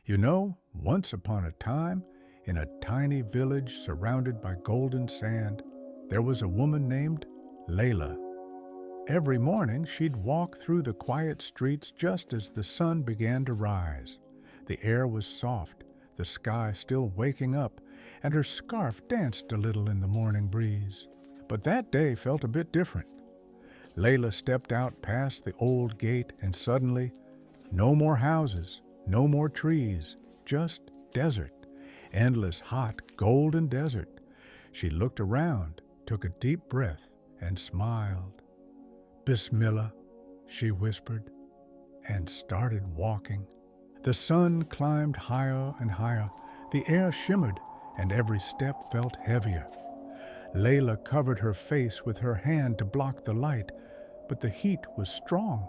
You know, once upon a time, in a tiny village surrounded by golden sand, there was a woman named Layla. Every morning she'd walk through the quiet streets just as the sun began to rise. The air was soft, the sky still waking up, and her scarf danced a little in the morning breeze. But that day felt a bit different. Layla stepped out past the old gate and suddenly, no more houses, no more trees, just desert, endless hot golden desert. She looked around, took a deep breath, and smiled. "Bismillah," she whispered, and started walking. The sun climbed higher and higher, the air shimmered, and every step felt heavier. Layla covered her face with her hand to block the light, but the heat was strong,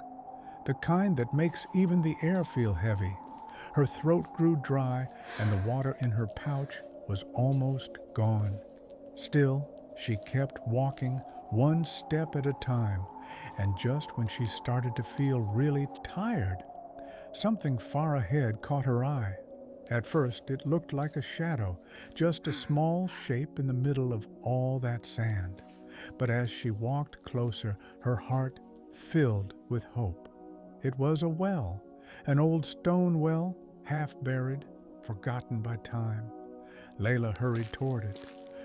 the kind that makes even the air feel heavy. Her throat grew dry, and the water in her pouch was almost gone. Still, she kept walking, one step at a time, and just when she started to feel really tired, something far ahead caught her eye. At first, it looked like a shadow, just a small shape in the middle of all that sand. But as she walked closer, her heart filled with hope. It was a well, an old stone well, half buried, forgotten by time. Layla hurried toward it,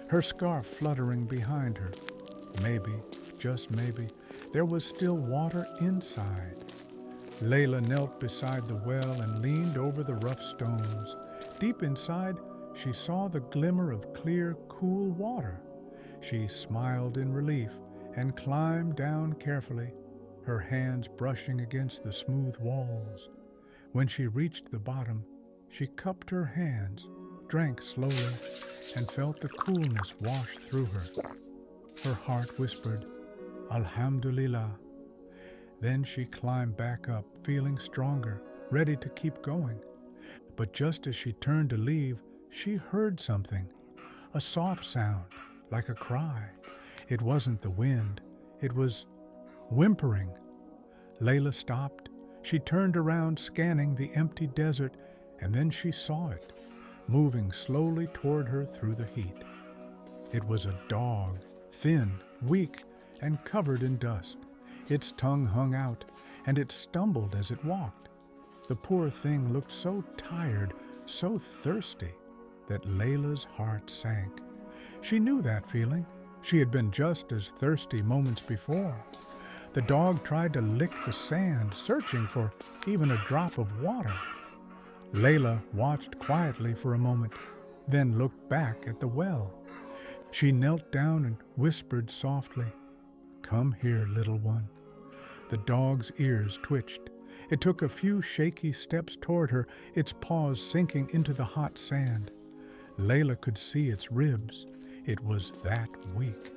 her scarf fluttering behind her. Maybe, just maybe, there was still water inside. Layla knelt beside the well and leaned over the rough stones. Deep inside, she saw the glimmer of clear, cool water. She smiled in relief and climbed down carefully, her hands brushing against the smooth walls. When she reached the bottom, she cupped her hands, drank slowly, and felt the coolness wash through her. Her heart whispered, "Alhamdulillah." Then she climbed back up, feeling stronger, ready to keep going. But just as she turned to leave, she heard something, a soft sound, like a cry. It wasn't the wind, it was whimpering. Layla stopped. She turned around, scanning the empty desert, and then she saw it, moving slowly toward her through the heat. It was a dog, thin, weak, and covered in dust. Its tongue hung out, and it stumbled as it walked. The poor thing looked so tired, so thirsty, that Layla's heart sank. She knew that feeling. She had been just as thirsty moments before. The dog tried to lick the sand, searching for even a drop of water. Layla watched quietly for a moment, then looked back at the well. She knelt down and whispered softly, "Come here, little one." The dog's ears twitched. It took a few shaky steps toward her, its paws sinking into the hot sand. Layla could see its ribs. It was that weak.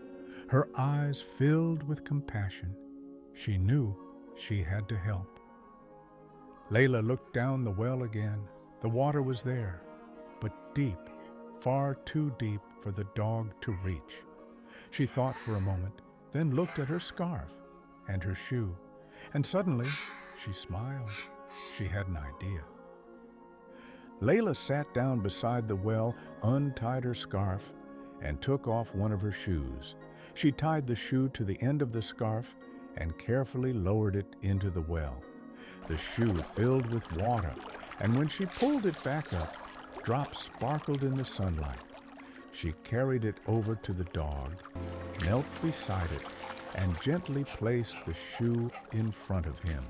Her eyes filled with compassion. She knew she had to help. Layla looked down the well again. The water was there, but deep, far too deep for the dog to reach. She thought for a moment, then looked at her scarf and her shoe, and suddenly she smiled. She had an idea. Layla sat down beside the well, untied her scarf, and took off one of her shoes. She tied the shoe to the end of the scarf and carefully lowered it into the well. The shoe filled with water, and when she pulled it back up, drops sparkled in the sunlight. She carried it over to the dog, knelt beside it, and gently placed the shoe in front of him.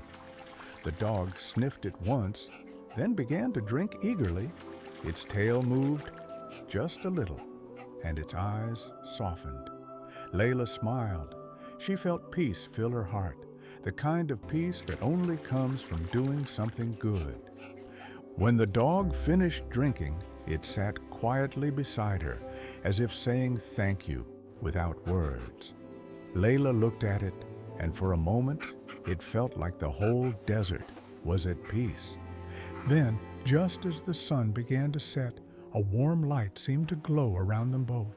The dog sniffed it once, then began to drink eagerly. Its tail moved just a little, and its eyes softened. Layla smiled. She felt peace fill her heart, the kind of peace that only comes from doing something good. When the dog finished drinking, it sat quietly beside her, as if saying thank you without words. Layla looked at it, and for a moment, it felt like the whole desert was at peace. Then, just as the sun began to set, a warm light seemed to glow around them both.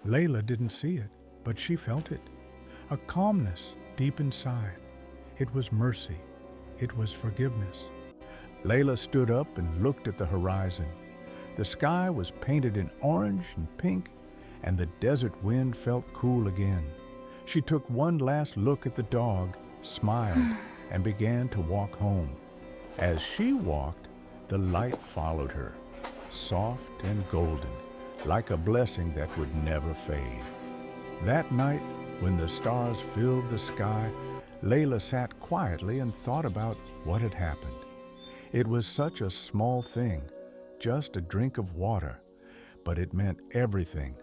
Layla didn't see it, but she felt it. A calmness deep inside. It was mercy. It was forgiveness. Layla stood up and looked at the horizon. The sky was painted in orange and pink, and the desert wind felt cool again. She took one last look at the dog, smiled, and began to walk home. As she walked, the light followed her, soft and golden, like a blessing that would never fade. That night, when the stars filled the sky, Layla sat quietly and thought about what had happened. It was such a small thing, just a drink of water, but it meant everything.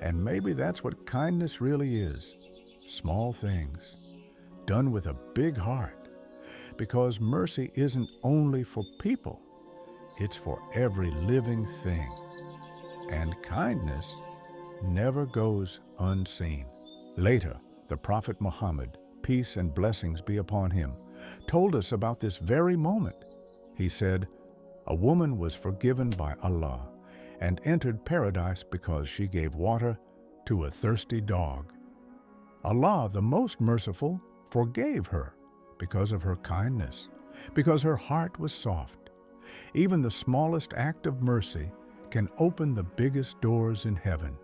And maybe that's what kindness really is. Small things, done with a big heart. Because mercy isn't only for people, it's for every living thing. And kindness never goes unseen. Later, the Prophet Muhammad, peace and blessings be upon him, told us about this very moment. He said, "A woman was forgiven by Allah and entered paradise because she gave water to a thirsty dog. Allah, the most merciful, forgave her because of her kindness, because her heart was soft. Even the smallest act of mercy can open the biggest doors in heaven."